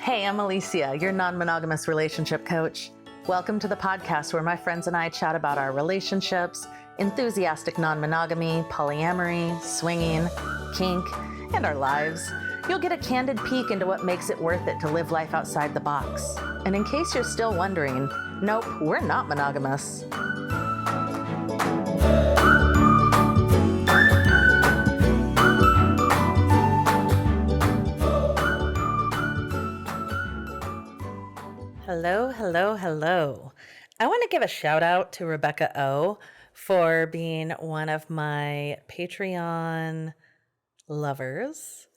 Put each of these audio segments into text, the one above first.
Hey, I'm Alicia, your non-monogamous relationship coach. Welcome to the podcast where my friends and I chat about our relationships, enthusiastic non-monogamy, polyamory, swinging, kink, and our lives. You'll get a candid peek into what makes it worth it to live life outside the box. And in case you're still wondering, nope, we're not monogamous. Hello, hello, hello. I want to give a shout out to Rebecca O for being one of my Patreon lovers.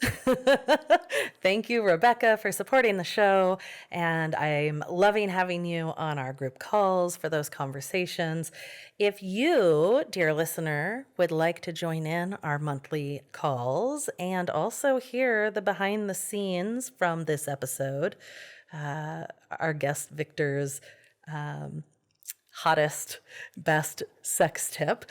Thank you, Rebecca, for supporting the show. And I'm loving having you on our group calls for those conversations. If you, dear listener, would like to join in our monthly calls and also hear the behind the scenes from this episode, our guest Victor's hottest, best sex tip,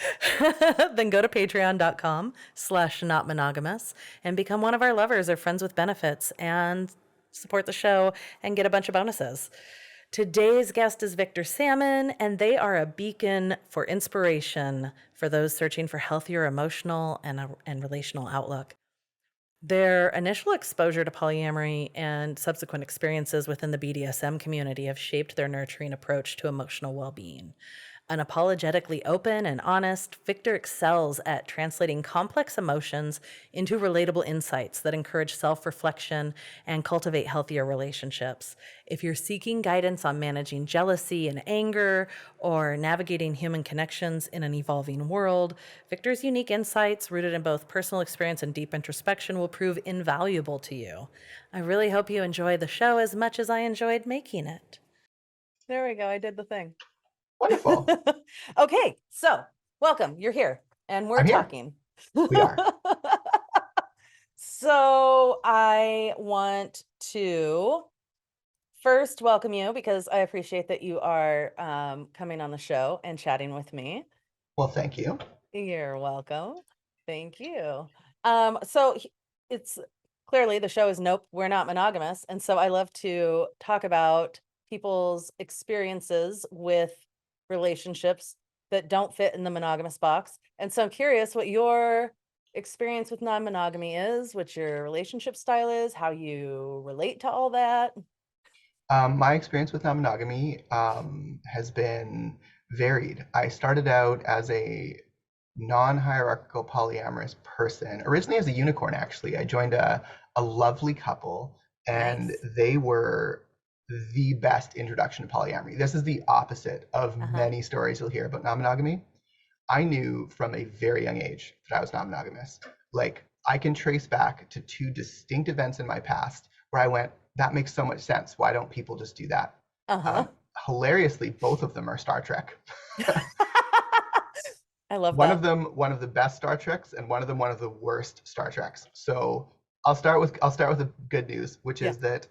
then go to patreon.com/notmonogamous and become one of our lovers or friends with benefits and support the show and get a bunch of bonuses. Today's guest is Victor Salmon, and they are a beacon for inspiration for those searching for healthier emotional and relational outlook. Their initial exposure to polyamory and subsequent experiences within the BDSM community have shaped their nurturing approach to emotional well-being. Unapologetically open and honest, Victor excels at translating complex emotions into relatable insights that encourage self-reflection and cultivate healthier relationships. If you're seeking guidance on managing jealousy and anger or navigating human connections in an evolving world, Victor's unique insights, rooted in both personal experience and deep introspection, will prove invaluable to you. I really hope you enjoy the show as much as I enjoyed making it. There we go. I did the thing. Wonderful. Okay, so welcome. You're here, and we're talking. We are. So I want to first welcome you because I appreciate that you are coming on the show and chatting with me. Well, thank you. You're welcome. Thank you. It's clearly the show is Nope, We're Not Monogamous. And so I love to talk about people's experiences with relationships that don't fit in the monogamous box. And so I'm curious what your experience with non-monogamy is, what your relationship style is, how you relate to all that. My experience with non-monogamy has been varied. I started out as a non-hierarchical polyamorous person, originally as a unicorn, actually. I joined a lovely couple, and Nice. they were the best introduction to polyamory. This is the opposite of many stories you'll hear about non-monogamy. I knew from a very young age that I was non-monogamous. Like, I can trace back to two distinct events in my past where I went, that makes so much sense. Why don't people just do that? Hilariously, both of them are Star Trek. I love one that. of them, one of the best Star Treks, and one of them, one of the worst Star Treks. So I'll start with the good news, which is that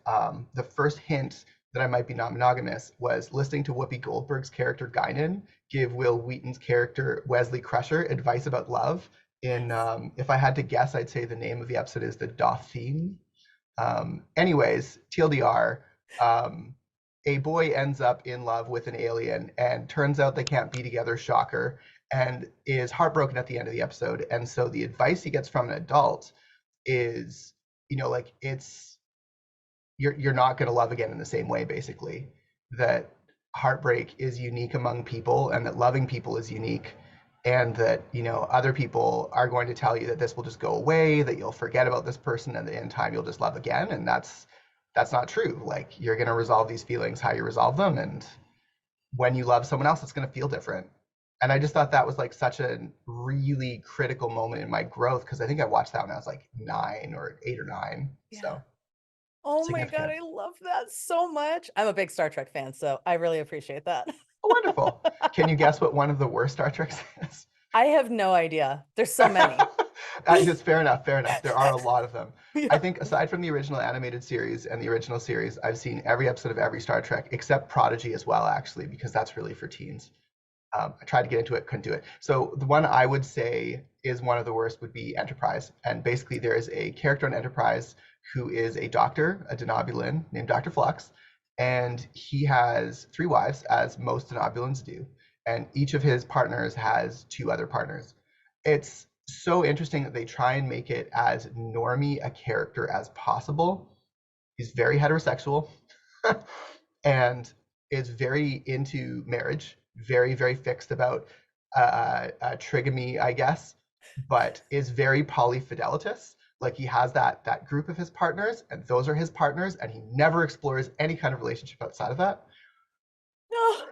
the first hint that I might be non-monogamous was listening to Whoopi Goldberg's character Guinan give Will Wheaton's character Wesley Crusher advice about love. In if I had to guess, I'd say the name of the episode is The Dauphine. Anyways, TLDR, a boy ends up in love with an alien, and turns out they can't be together, shocker, and is heartbroken at the end of the episode. And so the advice he gets from an adult is, like, you're not going to love again in the same way, basically. That heartbreak is unique among people, and that loving people is unique, and that other people are going to tell you that this will just go away, that you'll forget about this person, and in time you'll just love again. And that's not true. Like, you're going to resolve these feelings how you resolve them, and when you love someone else, it's going to feel different. And I just thought that was like such a really critical moment in my growth, because I think I watched that when I was like 8 or 9. Yeah. So oh my God, I love that so much. I'm a big Star Trek fan, so I really appreciate that. Oh, wonderful. Can you guess what one of the worst Star Treks is? I have no idea. There's so many. Just fair enough. There are a lot of them. Yeah. I think aside from the original animated series and the original series, I've seen every episode of every Star Trek except Prodigy as well, actually, because that's really for teens. I tried to get into it, couldn't do it. So the one I would say is one of the worst would be Enterprise. And basically there is a character on Enterprise who is a doctor, a denobulin named Dr. Flux, and he has 3 wives, as most denobulins do, and each of his partners has 2 other partners. It's so interesting that they try and make it as normy a character as possible. He's very heterosexual and is very into marriage, very, very fixed about trigamy, I guess, but is very polyfidelitous. Like he has that group of his partners, and those are his partners, and he never explores any kind of relationship outside of that. Oh,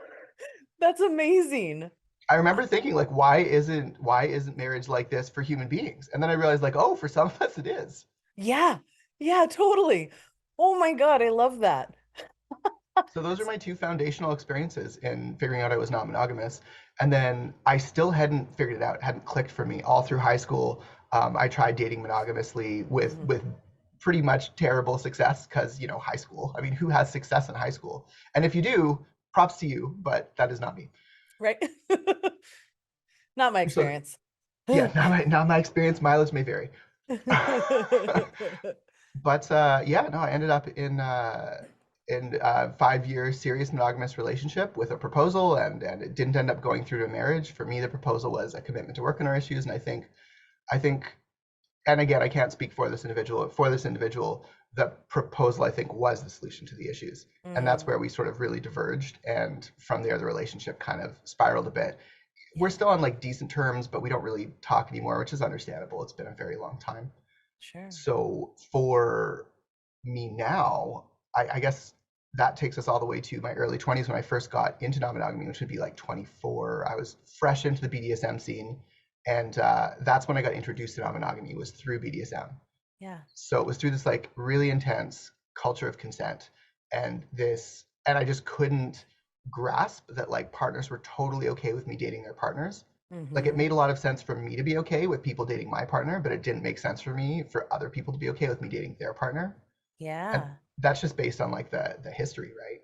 that's amazing. I remember thinking like, why isn't marriage like this for human beings? And then I realized like, oh, for some of us it is. Yeah. Yeah, totally. Oh my God, I love that. So those are my 2 foundational experiences in figuring out I was non-monogamous. And then I still hadn't figured it out, hadn't clicked for me. All through high school, I tried dating monogamously with pretty much terrible success because, high school. I mean, who has success in high school? And if you do, props to you, but that is not me. Right? Not my So experience. yeah, not my experience. Mileage may vary. But yeah, no, I ended up in a 5-year serious monogamous relationship with a proposal, and it didn't end up going through to marriage. For me, the proposal was a commitment to work on our issues, and I think, and again, I can't speak for this individual. For this individual, the proposal I think was the solution to the issues, and that's where we sort of really diverged, and from there the relationship kind of spiraled a bit. We're still on like decent terms, but we don't really talk anymore, which is understandable. It's been a very long time. Sure. So for me now, I guess that takes us all the way to my early 20s when I first got into non-monogamy, which would be like 24. I was fresh into the BDSM scene, and that's when I got introduced to non-monogamy, was through BDSM. Yeah. So it was through this like really intense culture of consent, and I just couldn't grasp that like partners were totally okay with me dating their partners. Like it made a lot of sense for me to be okay with people dating my partner, but it didn't make sense for me for other people to be okay with me dating their partner. And Yeah. that's just based on like the history, right?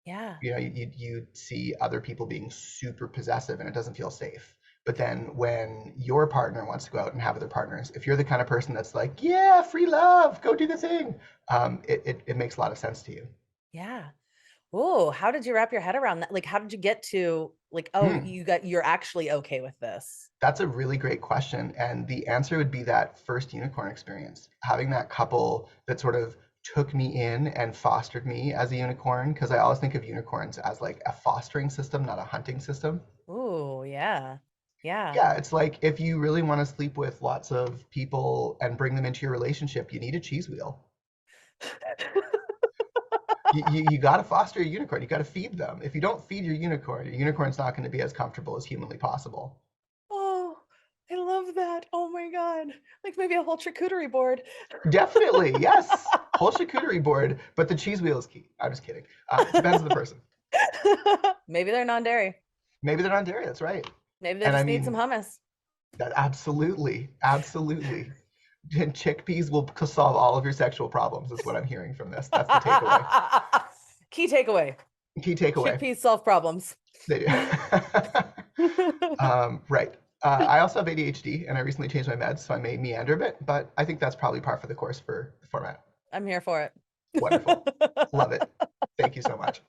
Yeah. You see other people being super possessive and it doesn't feel safe. But then when your partner wants to go out and have other partners, if you're the kind of person that's like, yeah, free love, go do the thing, it makes a lot of sense to you. Yeah. Oh, how did you wrap your head around that? Like, how did you get to like, oh, Hmm. you're actually okay with this? That's a really great question. And the answer would be that first unicorn experience, having that couple that sort of took me in and fostered me as a unicorn. Because I always think of unicorns as like a fostering system, not a hunting system. Oh, yeah. Yeah. Yeah, it's like if you really want to sleep with lots of people and bring them into your relationship, you need a cheese wheel. You got to foster a unicorn. You got to feed them. If you don't feed your unicorn's not going to be as comfortable as humanly possible. Oh, I love that. Oh my God. Like maybe a whole charcuterie board. Definitely, yes. Whole charcuterie board, but the cheese wheel is key. I'm just kidding. It depends on the person. Maybe they're non-dairy. Maybe they're not dairy. That's right. Maybe they And I just need some mean, hummus. that absolutely, absolutely. And chickpeas will solve all of your sexual problems, is what I'm hearing from this. That's the takeaway. Key takeaway. Key takeaway. Chickpeas solve problems. They do. Right. I also have ADHD, and I recently changed my meds, so I may meander a bit, but I think that's probably par for the course for the format. I'm here for it. Wonderful. Love it. Thank you so much.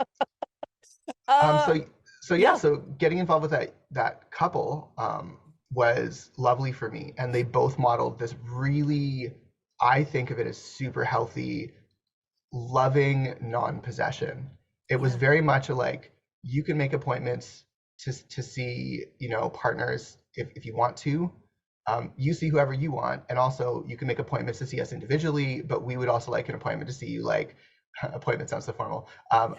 Um, Uh, so so yeah, yeah. so getting involved with that couple was lovely for me, and they both modeled this really, I think of it as super healthy, loving non-possession. It was Yeah. very much a like you can make appointments to see partners if you want to. You see whoever you want, and also you can make appointments to see us individually. But we would also like an appointment to see you like appointment sounds so formal.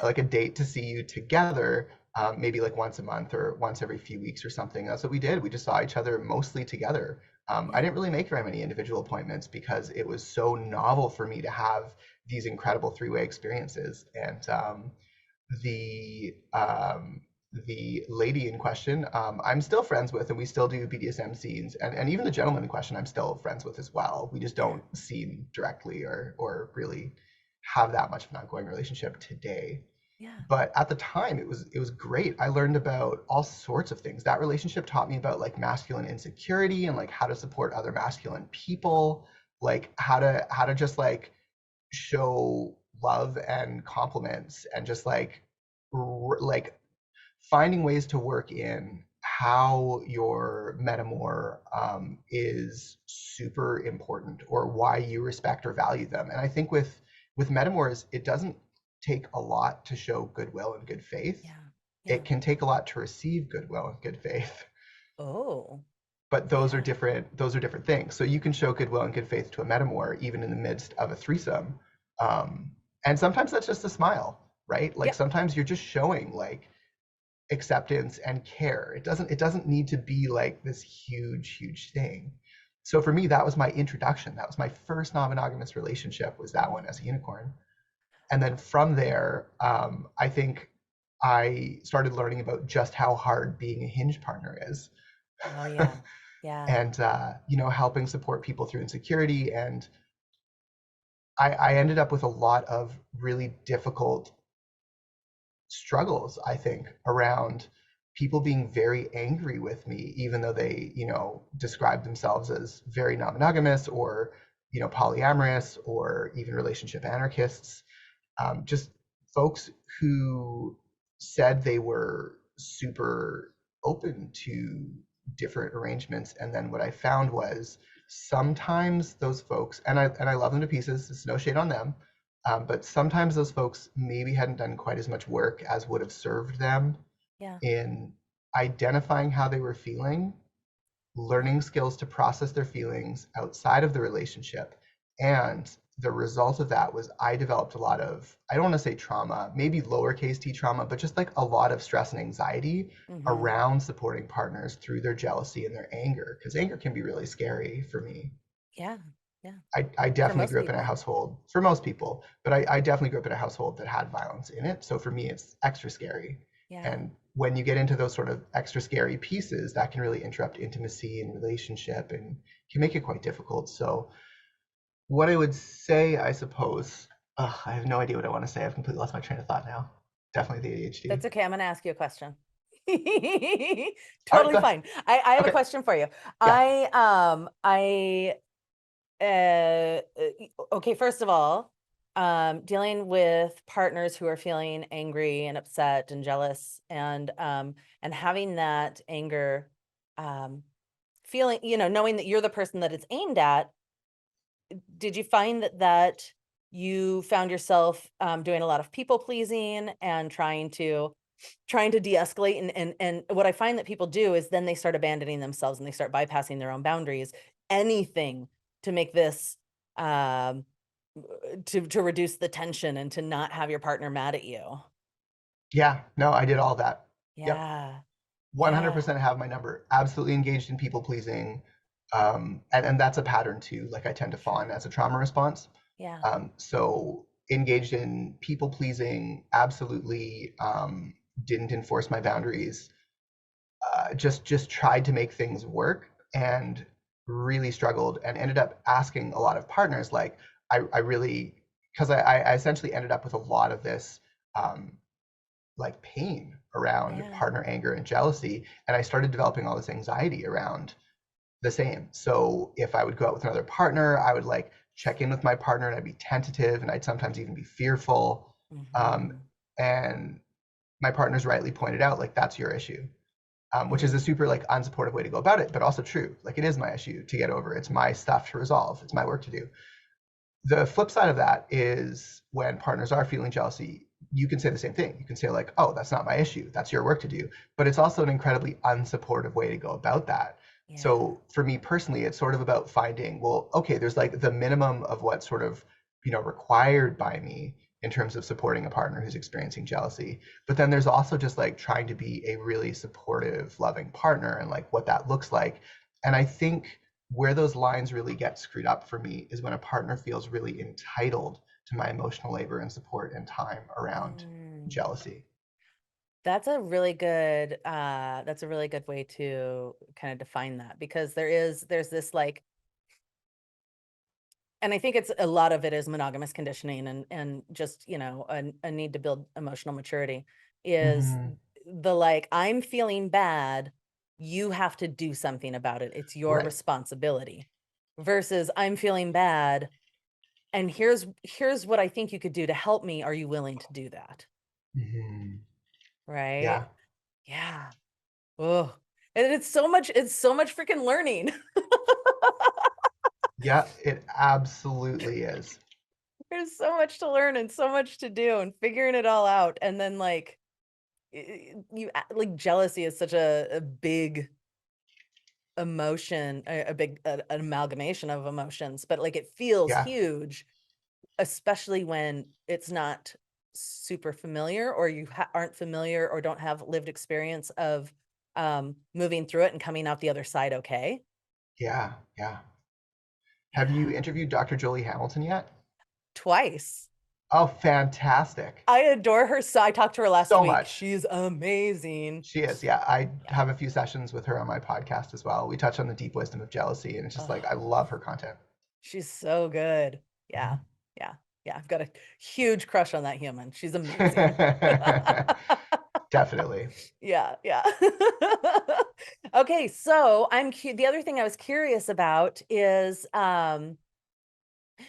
Like a date to see you together, maybe like once a month or once every few weeks or something. That's what we did. We just saw each other mostly together. I didn't really make very many individual appointments because it was so novel for me to have these incredible 3-way experiences. And the um, the lady in question, I'm still friends with, and we still do BDSM scenes, and even the gentleman in question, I'm still friends with as well. We just Yeah. don't see directly or really have that much of an ongoing relationship today. Yeah. But at the time, it was great. I learned about all sorts of things. That relationship taught me about like masculine insecurity and like how to support other masculine people. like how to just like show love and compliments and just like finding ways to work in how your metamor is super important or why you respect or value them. And I think with metamors, it doesn't take a lot to show goodwill and good faith. Yeah. Yeah. It can take a lot to receive goodwill and good faith. Oh, But those are yeah. different things. So you can show goodwill and good faith to a metamor even in the midst of a threesome. Um, and sometimes that's just a smile, right? Like Yeah. sometimes you're just showing like acceptance and care. It doesn't need to be like this huge thing. So for me, that was my introduction. That was my first non-monogamous relationship, was that one as a unicorn. And then from there, I think I started learning about just how hard being a hinge partner is. Oh, yeah. Yeah. And helping support people through insecurity. And I ended up with a lot of really difficult struggles, I think, around people being very angry with me, even though they, describe themselves as very non-monogamous or, polyamorous or even relationship anarchists. Just folks who said they were super open to different arrangements. And then what I found was sometimes those folks, and I love them to pieces, it's no shade on them, but sometimes those folks maybe hadn't done quite as much work as would have served them Yeah. in identifying how they were feeling, learning skills to process their feelings outside of the relationship. And the result of that was I developed a lot of, I don't want to say trauma, maybe lowercase t trauma, but just like a lot of stress and anxiety Mm-hmm. around supporting partners through their jealousy and their anger, because anger can be really scary for me. Yeah. Yeah. I For definitely most grew up in a people. household, for most people, but Yeah. I definitely grew up in a household that had violence in it. So for me, it's extra scary. Yeah. And when you get into those sort of extra scary pieces, that can really interrupt intimacy and relationship and can make it quite difficult. So what I would say, I suppose, I have no idea what I want to say. I've completely lost my train of thought now. Definitely the ADHD. That's okay. I'm going to ask you a question. All right, Totally fine. I have a okay, question for you. yeah. Okay, first of all, dealing with partners who are feeling angry and upset and jealous and having that anger, um, feeling, knowing that you're the person that it's aimed at, did you find that you found yourself doing a lot of people pleasing and trying to de-escalate and what I find that people do is then they start abandoning themselves and they start bypassing their own boundaries, anything to make this um to reduce the tension and to not have your partner mad at you. Yeah, no, I did all that. Yep. Yeah. Yeah. 100% have my number. Absolutely engaged in people pleasing. And that's a pattern too. Like I tend to fall Sure. in as a trauma response. Yeah. So engaged in people pleasing, absolutely didn't enforce my boundaries. Just tried to make things work and really struggled and ended up asking a lot of partners. Like I really, because I essentially ended up with a lot of this um, like pain around Yeah. partner anger and jealousy, and I started developing all this anxiety around the same. So if I would go out with another partner, I would like check in with my partner and I'd be tentative and I'd sometimes even be fearful. um, Mm-hmm. and my partners rightly pointed out like that's your issue, which is a Mm. super like unsupportive way to go about it, but also true. Like it is my issue to get over, it's my stuff to resolve, it's my work to do. The flip side of that is when partners are feeling jealousy, you can say the same thing. You can say like, oh, that's not my issue, that's your work to do. But it's also an incredibly unsupportive way to go about that. Yeah. So for me personally, it's sort of about finding, well, okay, there's like the minimum of what's sort of, required by me in terms of supporting a partner who's experiencing jealousy. But then there's also just like trying to be a really supportive, loving partner and like what that looks like. And I think where those lines really get screwed up for me is when a partner feels really entitled to my emotional labor and support and time around Mm. jealousy. That's a really good way to kind of define that because there's this like and I think it's a lot of it is monogamous conditioning and just, a need to build emotional maturity is Mm, the like, I'm feeling bad. You have to do something about it. It's your right. responsibility. versus I'm feeling bad and here's what I think you could do to help me. Are you willing to do that? Mhm. Right? Yeah. Yeah. Oh. And it's so much freaking learning. Yeah, it absolutely is. There's so much to learn and so much to do and figuring it all out. And then like like jealousy is such a big emotion, a big an amalgamation of emotions, but like it feels Yeah. huge, especially when it's not super familiar or you aren't familiar or don't have lived experience of moving through it and coming out the other side okay. Yeah. Yeah. Have you Yeah. interviewed Dr. Jolie Hamilton yet? Twice. Oh, fantastic. I adore her. So I talked to her last So week. much. She's amazing. She is. Yeah. I Yeah. have a few sessions with her on my podcast as well. We touch on the deep wisdom of jealousy, and it's just like, Oh, I love her content. she's so good. Yeah. Mhm. Yeah. Yeah. I've got a huge crush on that human. She's amazing. Definitely. Yeah, yeah. Okay, so the other thing I was curious about is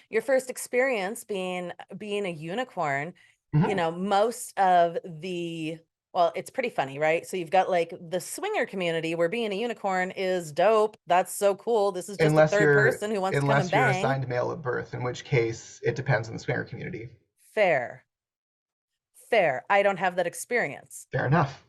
your first experience being a unicorn. You Mhm. know, most of the well, it's pretty funny, right? So you've got like the swinger community where being a unicorn is dope. That's so cool. This is just a Unless third you're person who wants to come and unless you're bang. assigned male at birth, in which case it depends on the swinger community. Fair. Fair. I don't have that experience. Fair enough.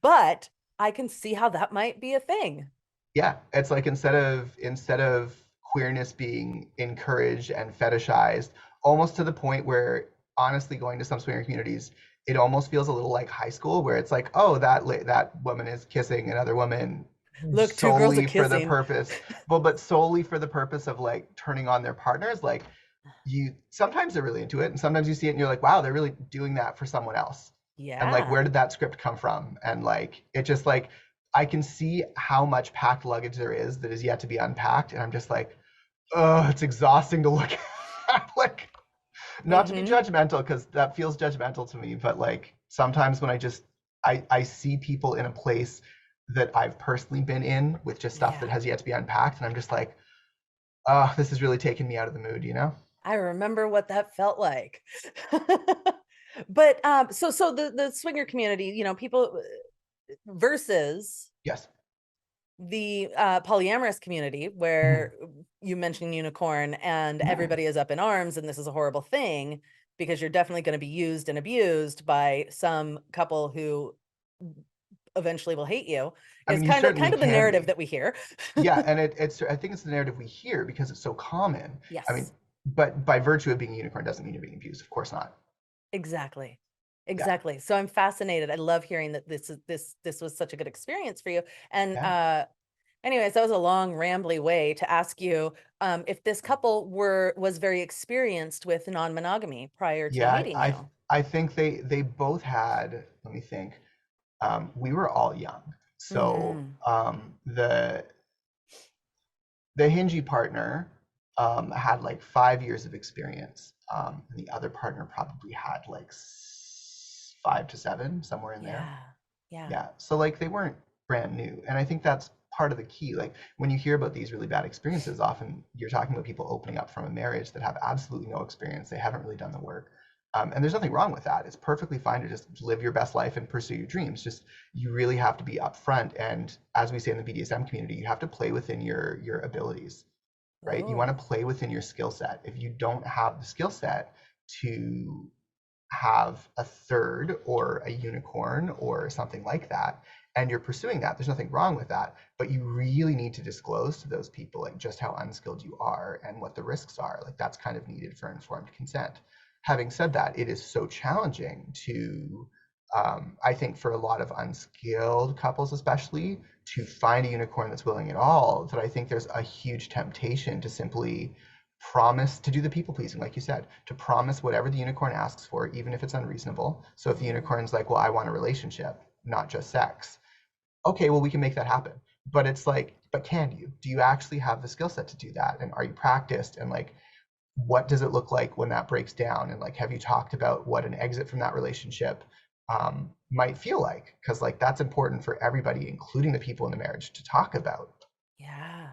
But I can see how that might be a thing. Yeah, it's like instead of queerness being encouraged and fetishized, almost to the point where honestly going to some swinger communities, it almost feels a little like high school where it's like, oh, that woman is kissing another woman Look, two girls are solely for the kissing. purpose, but solely for the purpose of like turning on their partners. Like you sometimes they're really into it, and sometimes you see it and you're like, wow, they're really doing that for someone else. And like, where Yeah. did that script come from? And like, it just like, I can see how much packed luggage there is that is yet to be unpacked. And I'm just like, oh, it's exhausting to look at. Like, not to be Mm-hmm. judgmental, because that feels judgmental to me, but like sometimes when I see people in a place that I've personally been in with just stuff that Yeah. has yet to be unpacked, and I'm just like, oh, this is really taking me out of the mood, you know? I remember what that felt like. But so the swinger community, you know, people versus Yes. the polyamorous community Mhm. where you mentioned unicorn and Mhm. everybody is up in arms and this is a horrible thing because you're definitely going to be used and abused by some couple who eventually will hate you I is mean, you kind certainly of the can narrative be. that we hear. Yeah, and it's I think it's the narrative we hear because it's so common. I mean, Yes, but by virtue of being a unicorn doesn't mean you're being abused. Of course not. exactly. Yeah, Exactly. So I'm fascinated. I love hearing that this was such a good experience for you. And yeah, anyways, that was a long rambly way to ask you if this couple was very experienced with non-monogamy prior to yeah. meeting I you. I think they both had. Let me think. We were all young, so Mhm. the hingy partner had like 5 years of experience, and the other partner probably had like 5 to 7, somewhere in there. Yeah. Yeah. Yeah. So like they weren't brand new. And I think that's part of the key. Like when you hear about these really bad experiences, often you're talking about people opening up from a marriage that have absolutely no experience. They haven't really done the work. And there's nothing wrong with that. It's perfectly fine to just live your best life and pursue your dreams. Just you really have to be upfront. And as we say in the BDSM community, you have to play within your abilities, right? You want Oh. to play within your skill set. If you don't have the skill set to have a third or a unicorn or something like that, and you're pursuing that, there's nothing wrong with that, but you really need to disclose to those people like just how unskilled you are and what the risks are. Like that's kind of needed for informed consent. Having said that, it is so challenging to I think for a lot of unskilled couples especially to find a unicorn that's willing at all, that I think there's a huge temptation to simply promise to do the people pleasing, like you said, to promise whatever the unicorn asks for, even if it's unreasonable. So if the Mhm. unicorn's like, well, I want a relationship, not just sex, okay, well, we can make that happen. But it's like, but can you? Do you actually have the skill set to do that? And are you practiced? And like, what does it look like when that breaks down? And like, have you talked about what an exit from that relationship might feel like? Because like that's important for everybody, including the people in the marriage, to talk about. Yeah.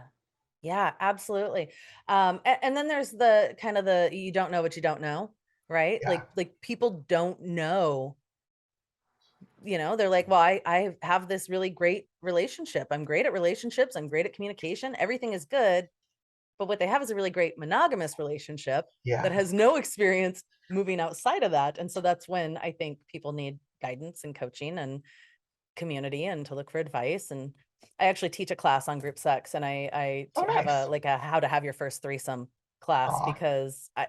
Yeah, absolutely. And then there's the kind of the you don't know what you don't know, right? Yeah. Like people don't know, they're like, well, I have this really great relationship. I'm great at relationships. I'm great at communication. Everything is good. But what they have is a really great monogamous relationship that Yeah. has no experience moving outside of that. And so that's when I think people need guidance and coaching and community and to look for advice. And I actually teach a class on group sex, and Oh, have a nice. like a how to have your first threesome class Aw. because I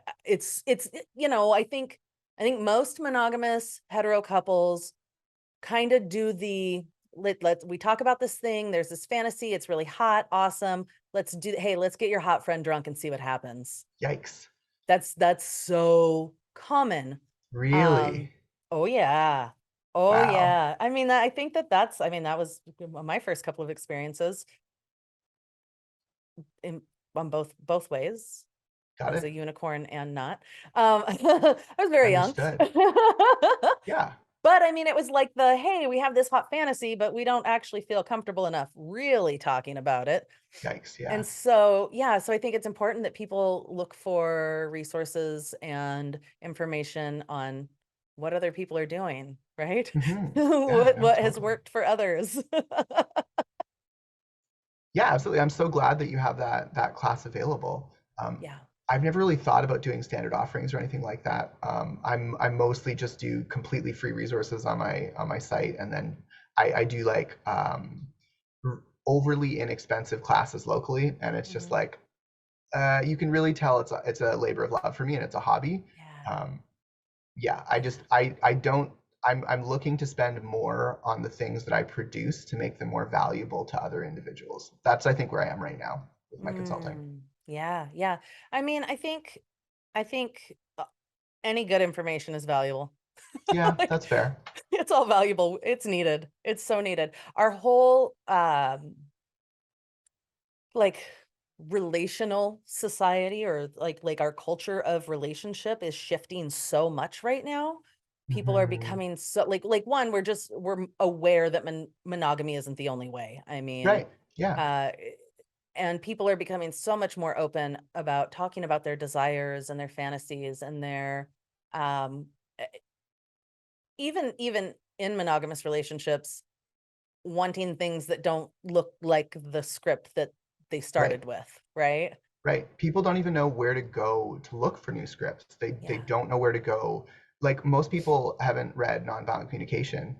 think most monogamous hetero couples kind of do the we talk about this thing, there's this fantasy, it's really hot, awesome, let's get your hot friend drunk and see what happens. Yikes. That's so common. um Really? oh yeah, oh Wow. yeah, I mean that was my first couple of experiences in on both ways Got as it. a unicorn and not. I was very young. Understood. Yeah. But I mean, it was like hey, we have this hot fantasy, but we don't actually feel comfortable enough really talking about it. Yikes. And Yeah. so, yeah, so I think it's important that people look for resources and information on what other people are doing, right? Yeah, no, What has totally. worked for others. Yeah, absolutely. I'm so glad that you have that class available. Um, Yeah. I've never really thought about doing standard offerings or anything like that. I mostly just do completely free resources on my site, and then I do like overly inexpensive classes locally, and it's just Mhm. like you can really tell it's a labor of love for me, and it's a hobby. Yeah. Um, yeah, I Yeah. just I don't I'm looking to spend more on the things that I produce to make them more valuable to other individuals. That's I think where I am right now with my consulting. Yeah, yeah. I mean, I think any good information is valuable. Yeah, Like, that's fair. it's all valuable. It's needed. It's so needed. Our whole like relational society, or like our culture of relationship is shifting so much right now. People are Hmm. becoming so one, we're aware that monogamy isn't the only way. I mean, Right. Yeah. uh and people are becoming so much more open about talking about their desires and their fantasies and their um e- even in monogamous relationships, wanting things that don't look like the script that they Right. started with, right? Right. People don't even know where to go to look for new scripts. They Yeah. don't know where to go. Like most people haven't read Nonviolent Communication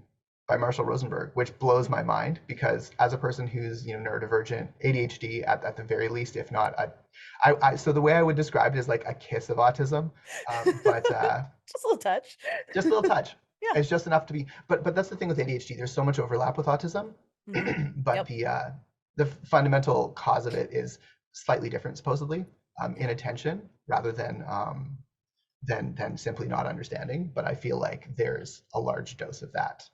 by Marshall Rosenberg, which blows my Mhm. mind because as a person who's neurodivergent, ADHD at the very least, if not, so the way I would describe it is like a kiss of autism, but Just a little touch. just a little touch. Yeah. It's just enough to be. But that's the thing with ADHD. There's so much overlap with autism, Mhm. but Yep. the fundamental cause of it is slightly different, supposedly, Yeah. inattention rather than simply not understanding. But I feel like there's a large dose of that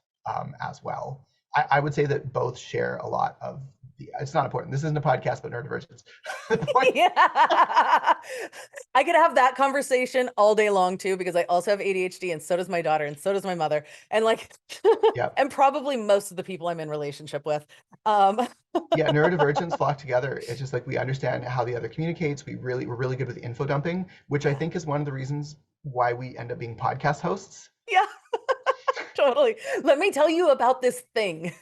as well. I would say that both share a lot of the. It's not important. This isn't a podcast, but neurodivergence. The point. Yeah. I could have that conversation all day long too, because I also have ADHD and so does my daughter and so does my mother. And Yeah, and probably most of the people I'm in relationship with. Um, yeah, neurodivergents flock together. It's just like we understand how the other communicates. We're really good with info dumping, which I yeah. think is one of the reasons why we end up being podcast hosts Yeah, totally. Let me tell you about this thing.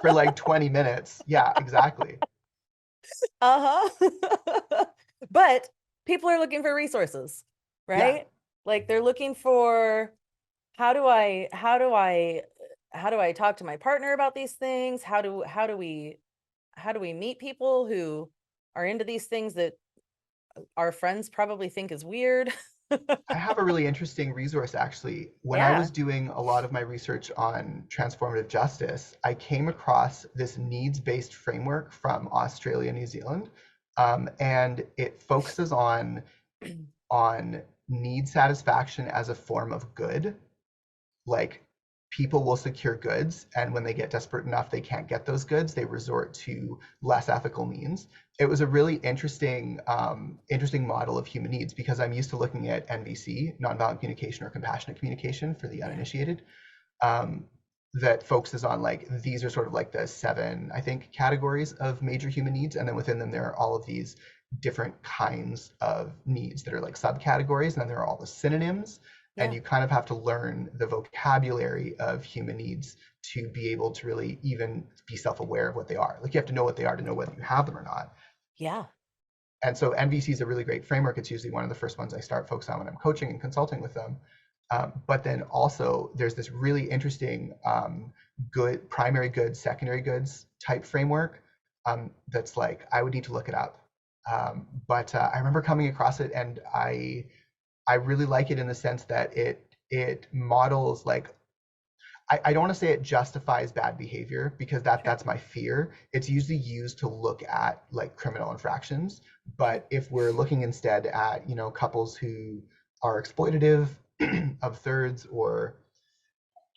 for like 20 minutes. Yeah, exactly. Uh-huh. But people are looking for resources, Yeah, right? Like they're looking for how do I talk to my partner about these things? How do we meet people who are into these things that our friends probably think is weird? I have a really interesting resource actually. When I was Yeah. doing a lot of my research on transformative justice, I came across this needs-based framework from Australia, New Zealand, and it focuses on need satisfaction as a form of good. Like people will secure goods, and when they get desperate enough they can't get those goods, they resort to less ethical means. It was a really interesting model of human needs because I'm used to looking at NVC, nonviolent communication or compassionate communication for the Yeah. uninitiated. um, that focuses on like these are sort of like the 7, I think, categories of major human needs, and then within them there are all of these different kinds of needs that are like subcategories, and then there are all the synonyms, and Yeah. you kind of have to learn the vocabulary of human needs to be able to really even be self-aware of what they are. Like you have to know what they are to know whether you have them or not. Yeah. And so NVC is a really great framework. It's usually one of the first ones I start focusing on when I'm coaching and consulting with them. But then also there's this really interesting good primary goods, secondary goods type framework that's like I would need to look it up. But I remember coming across it, and I really like it in the sense that it models like I don't want to say it justifies bad behavior because Sure. that's my fear. It's usually used to look at like criminal infractions. Yeah. But if we're looking instead at, couples who are exploitative of thirds or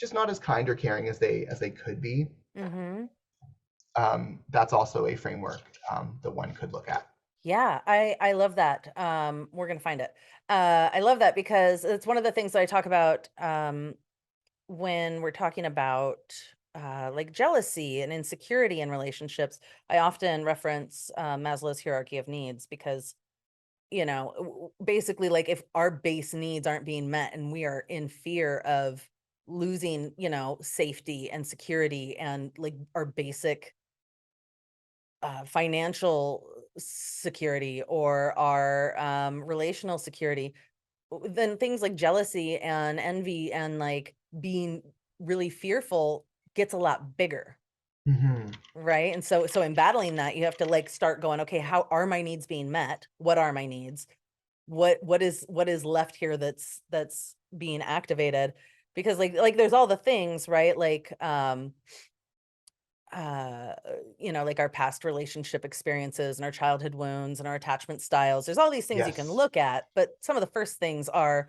just not as kind or caring as they could be, Mm-hmm. that's also a framework that one could look at. Yeah, I love that. We're gonna find it. I love that because it's one of the things that I talk about when we're talking about like jealousy and insecurity in relationships. I often reference Maslow's hierarchy of needs because basically, like if our base needs aren't being met and we are in fear of losing, safety and security and like our basic financial security or our relational security, then things like jealousy and envy and like being really fearful gets a lot bigger, Mm-hmm. right? And so in battling that, you have to like start going, okay, how are my needs being met? What are my needs? What is left here that's being activated? Because like there's all the things, right? Like uh like our past relationship experiences and our childhood wounds and our attachment styles. There's all these things you can Yes. look at, but some of the first things are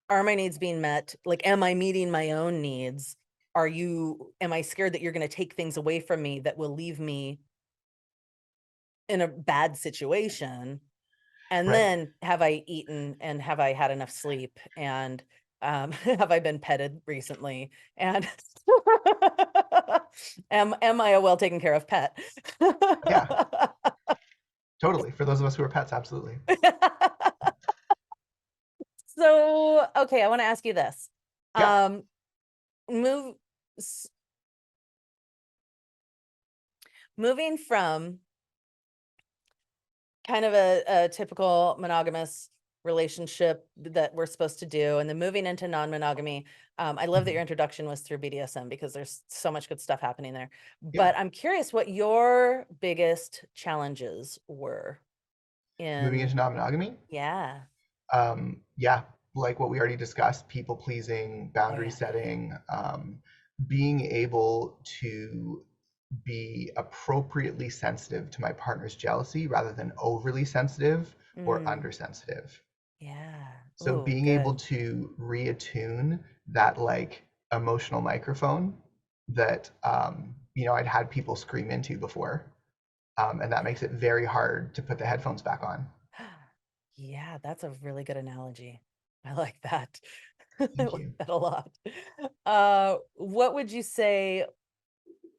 my needs being met? Like, am I meeting my own needs? Am I scared that you're going to take things away from me that will leave me in a bad situation? And Right. then have I eaten and have I had enough sleep? And have I been petted recently? And am I a well taken care of pet? Yeah, totally. For those of us who are pets, absolutely. So, okay, I want to ask you this. Yeah. Um, move s- moving from kind of a typical monogamous relationship that we're supposed to do, and then moving into non-monogamy. I love that Mhm. your introduction was through BDSM because there's so much good stuff happening there. Yeah. But I'm curious what your biggest challenges were Moving in. into non-monogamy. Yeah. Yeah, like what we already discussed, people pleasing, Oh boundary yeah. setting, being able to be appropriately sensitive to my partner's jealousy rather than overly sensitive or Mm, undersensitive. yeah. So Oh, being able good. to reattune that like emotional microphone that I'd had people scream into before, and that makes it very hard to put the headphones back on. Yeah, that's a really good analogy. I like that. I Thank like you. that a lot. What would you say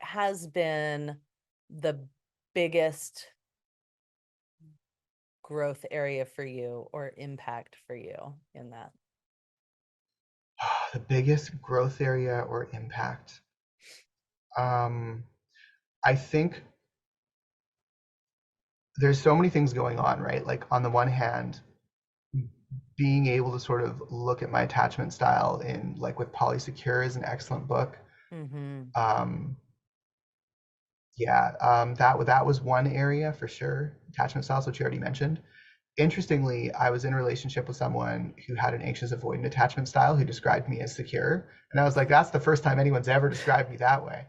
has been the biggest growth area for you or impact for you in that? The biggest growth area or impact. Um, I think there's so many things going on, right? Like on the one hand, being able to sort of look at my attachment style in like with Polysecure is an excellent book. Mm-hmm. Um, yeah, that was one area for sure. Attachment styles, which you already mentioned. Interestingly, I was in a relationship with someone who had an anxious avoidant attachment style who described me as secure, and I was like, that's the first time anyone's ever described me that way.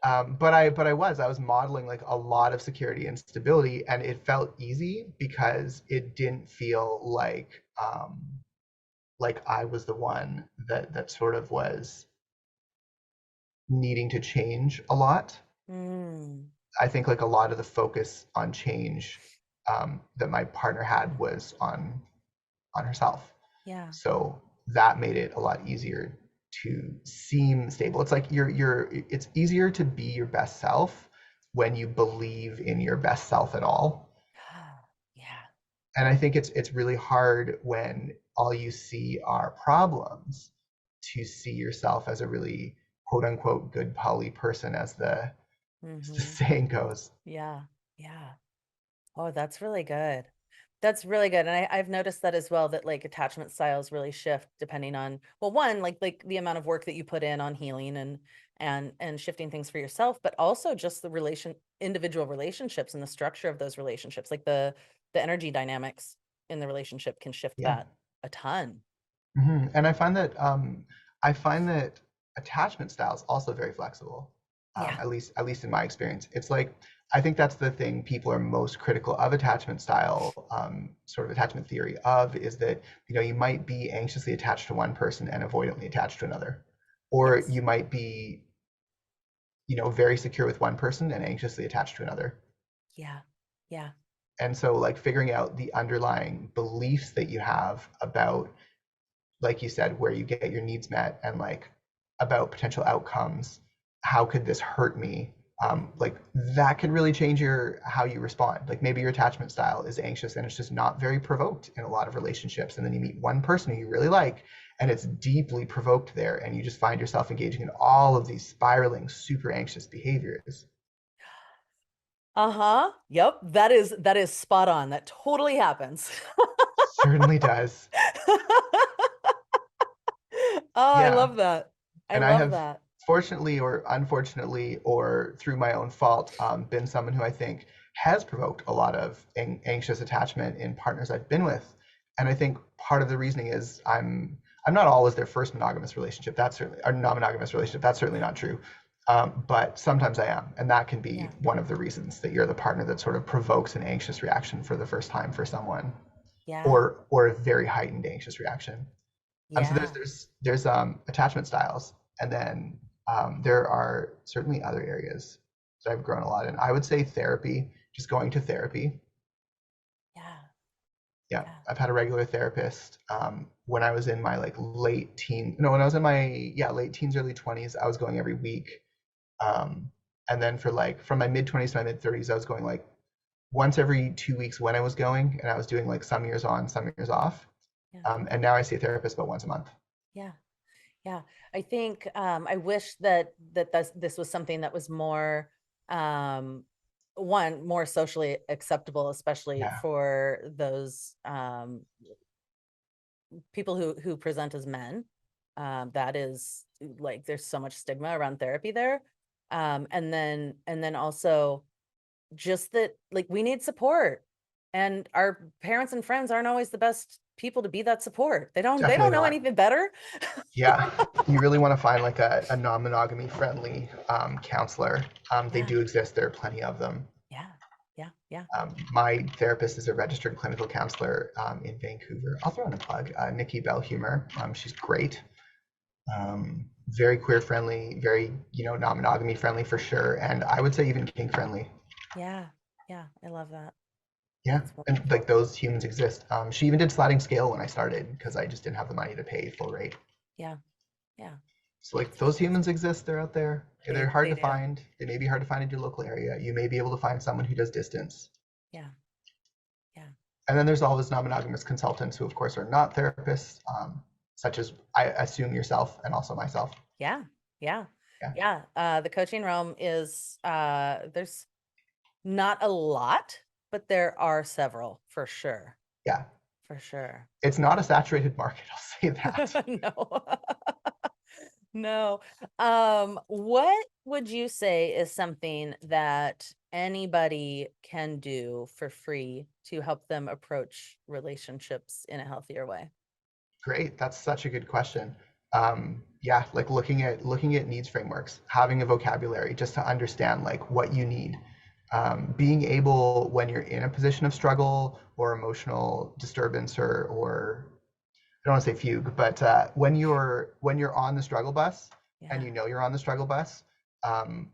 But I was modeling like a lot of security and stability, and it felt easy because it didn't feel like I was the one that sort of was needing to change a lot. Mm, I think like a lot of the focus on change that my partner had was on herself. yeah. So that made it a lot easier to seem stable. It's like it's easier to be your best self when you believe in your best self at all. Yeah. And I think it's really hard when all you see are problems to see yourself as a really quote unquote good poly person, as the Mm-hmm. saying goes. Yeah. Yeah. Oh, that's really good. That's really good. And I've noticed that as well, that like attachment styles really shift depending on, well, one, like the amount of work that you put in on healing and shifting things for yourself, but also just the individual relationships and the structure of those relationships. Like the energy dynamics in the relationship can shift Yeah. that a ton. And I find that attachment styles also very flexible. Yeah. At least in my experience, it's like I think that's the thing people are most critical of attachment style, sort of attachment theory of, is that you might be anxiously attached to one person and avoidantly attached to another, or Yes. you might be very secure with one person and anxiously attached to another. Yeah. Yeah. And so like figuring out the underlying beliefs that you have about, like you said, where you get your needs met, and like about potential outcomes. How could this hurt me? Like that could really change your how you respond. Like maybe your attachment style is anxious and it's just not very provoked in a lot of relationships. And then you meet one person who you really like and it's deeply provoked there, and you just find yourself engaging in all of these spiraling, super anxious behaviors. Uh-huh. Yep. That is spot on. That totally happens. Certainly does. Oh, I Yeah. love that. I And I love have, that. fortunately or unfortunately or through my own fault, been someone who I think has provoked a lot of anxious attachment in partners I've been with. And I think part of the reasoning is I'm not always their first monogamous relationship. That's certainly, or non-monogamous relationship. That's certainly not true. But sometimes I am, and that can be Yeah. one of the reasons that you're the partner that sort of provokes an anxious reaction for the first time for someone, Yeah. or a very heightened anxious reaction. So Yeah. there's attachment styles, and then there are certainly other areas that I've grown a lot in. I would say therapy, just going to therapy. Yeah. Yeah, Yeah. I've had a regular therapist when I was in my like late teen. No, when I was in my late teens, early 20s, I was going every week. Um, and then for like from my mid 20s to my mid 30s, I was going like once every 2 weeks when I was going, and I was doing like some years on, some years off. Yeah. And now I see a therapist about once a month. Yeah. Yeah. I think I wish that this was something that was more um one more socially acceptable, especially Yeah, for those people who present as men. That is like there's so much stigma around therapy there. And then also just that like we need support, and our parents and friends aren't always the best people to be that support. They don't definitely know not. anything better. Yeah, you really want to find like a non-monogamy friendly counselor. They Yeah. do exist. There are plenty of them. Yeah. Yeah. Yeah. My therapist is a registered clinical counselor in Vancouver. I'll throw in a plug. Nikki Bellhumor. She's great. Very queer friendly, very non-monogamy friendly for sure, and I would say even kink friendly. Yeah. Yeah. I love that. Yeah, That's and like wonderful. those humans exist. She even did sliding scale when I started because I just didn't have the money to pay full rate. Yeah. Yeah. So like That's those humans fantastic. exist, they're out there. They're hard They to do. find. They may be hard to find in your local area. You may be able to find someone who does distance. Yeah. Yeah. And then there's all those non-monogamous consultants who of course are not therapists, such as I assume yourself and also myself. Yeah. Yeah. Yeah. Yeah. The coaching realm is there's not a lot, but there are several for sure. Yeah. For sure. It's not a saturated market, I'll say that. No. No. What would you say is something that anybody can do for free to help them approach relationships in a healthier way? Great. That's such a good question. Yeah, like looking at needs frameworks, having a vocabulary just to understand like what you need. Being able when you're in a position of struggle or emotional disturbance, or I don't want to say fugue, but when you're on the struggle bus and Yeah. you know you're on the struggle bus, um,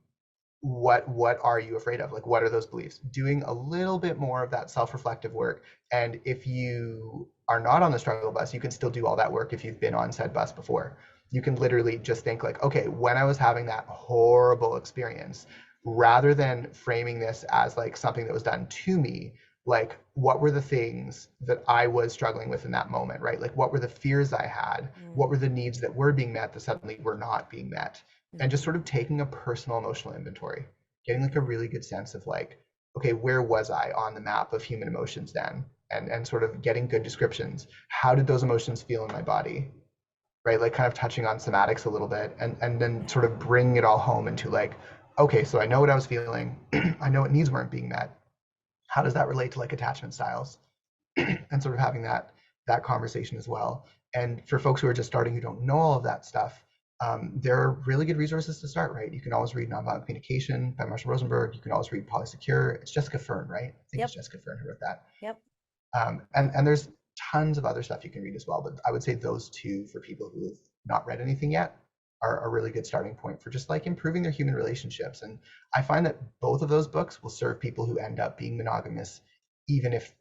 what are you afraid of? Like, what are those beliefs? Doing a little bit more of that self-reflective work. And if you are not on the struggle bus, you can still do all that work if you've been on said bus before. You can literally just think like, okay, when I was having that horrible experience, rather than framing this as like something that was done to me, like what were the things that I was struggling with in that moment, right? Like what were the fears I had? What were the needs that were being met that suddenly were not being met? And just sort of taking a personal emotional inventory, getting like a really good sense of like, okay, where was I on the map of human emotions then? And sort of getting good descriptions. How did those emotions feel in my body? Right? Like kind of touching on somatics a little bit and then sort of bringing it all home into like, okay, so I know what I was feeling. I know what needs weren't being met. How does that relate to like attachment styles? And sort of having that conversation as well. And for folks who are just starting who don't know all of that stuff, there are really good resources to start, right? You can always read Nonviolent Communication by Marshall Rosenberg. You can always read Polysecure. It's Jessica Fern, right? I think it's Jessica Fern who wrote that. Yep. And there's tons of other stuff you can read as well, but I would say those two for people who have not read anything yet are a really good starting point for just like improving their human relationships. And I find that both of those books will serve people who end up being monogamous, even if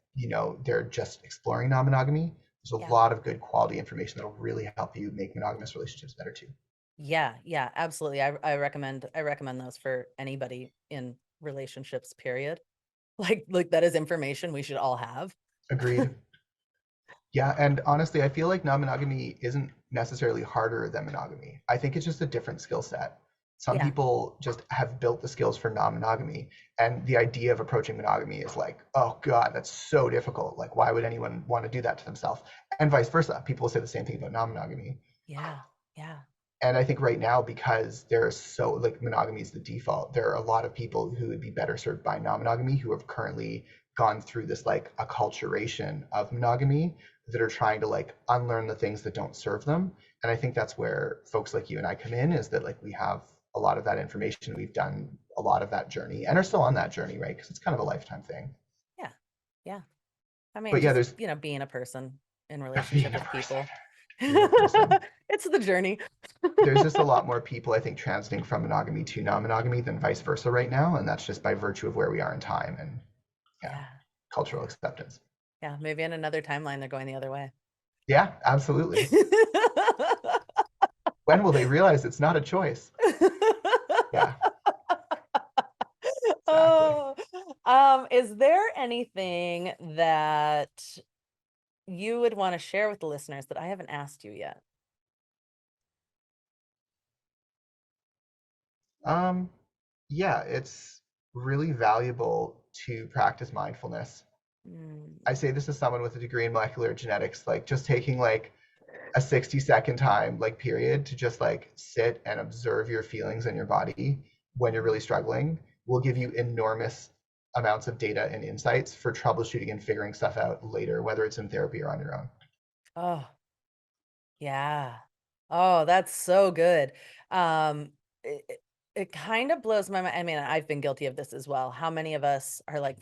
they're just exploring non-monogamy. There's a lot of good quality information that'll really help you make monogamous relationships better too. Yeah, absolutely. I recommend those for anybody in relationships, period. Like that is information we should all have. Agreed. Yeah, and honestly, I feel like non-monogamy isn't necessarily harder than monogamy. I think it's just a different skill set. Some people just have built the skills for non-monogamy, and the idea of approaching monogamy is like, oh God, that's so difficult. Like, why would anyone want to do that to themselves? And vice versa. People will say the same thing about non-monogamy. Yeah. And I think right now, because there's so like monogamy is the default, there are a lot of people who would be better served by non-monogamy who have currently gone through this like acculturation of monogamy that are trying to like unlearn the things that don't serve them. And I think that's where folks like you and I come in, is that like we have a lot of that information, we've done a lot of that journey and are still on that journey, right? Because it's kind of a lifetime thing. Yeah. I mean, But yeah, just, there's being a person in being relationship a with person, people. being a person. It's the journey. There's just a lot more people, I think, transiting from monogamy to non-monogamy than vice versa right now, and that's just by virtue of where we are in time and Yeah. cultural acceptance. Yeah, maybe in another timeline they're going the other way. Yeah, absolutely. When will they realize it's not a choice? Yeah, exactly. Is there anything that you would want to share with the listeners that I haven't asked you yet? Um, yeah, it's really valuable to practice mindfulness. I say this as someone with a degree in molecular genetics, like just taking like a 60-second time like period to just like sit and observe your feelings and your body when you're really struggling will give you enormous amounts of data and insights for troubleshooting and figuring stuff out later, whether it's in therapy or on your own. Oh, yeah. Oh, that's so good. It kind of blows my mind. I mean, I've been guilty of this as well. How many of us are like,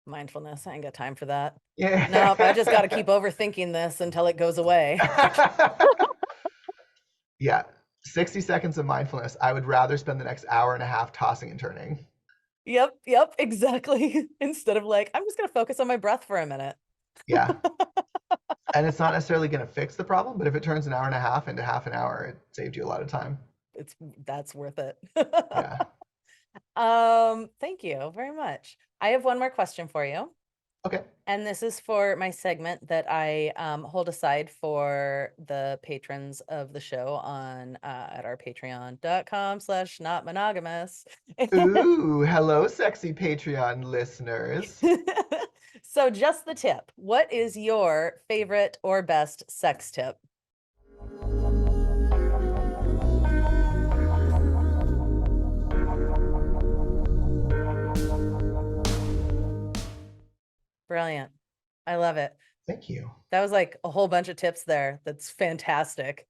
mindfulness, I ain't got time for that. Nope, I just got to keep Yeah. overthinking this until it goes away. Yeah. 60 seconds of mindfulness. I would rather spend the next hour and a half tossing and turning. Yep, exactly. Instead of like, I'm just going to focus on my breath for a minute. Yeah. And it's not necessarily going to fix the problem, but if it turns an hour and a half into half an hour, it saved you a lot of time. That's worth it. Yeah. Thank you very much. I have one more question for you. Okay. And this is for my segment that I hold aside for the patrons of the show on at our patreon.com/notmonogamous. Ooh, hello, sexy Patreon listeners. So just the tip. What is your favorite or best sex tip? Brilliant. I love it. Thank you. That was like a whole bunch of tips there. That's fantastic.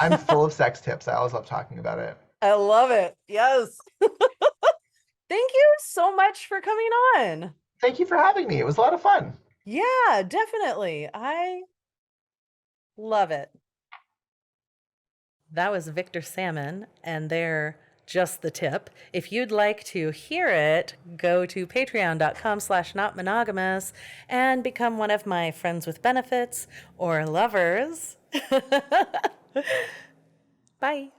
I'm full of sex tips. I always love talking about it. I love it. Yes. Thank you so much for coming on. Thank you for having me. It was a lot of fun. Yeah, definitely. I love it. That was Victor Salmon and their just the tip. If you'd like to hear it, go to patreon.com/notmonogamous and become one of my friends with benefits or lovers. Bye.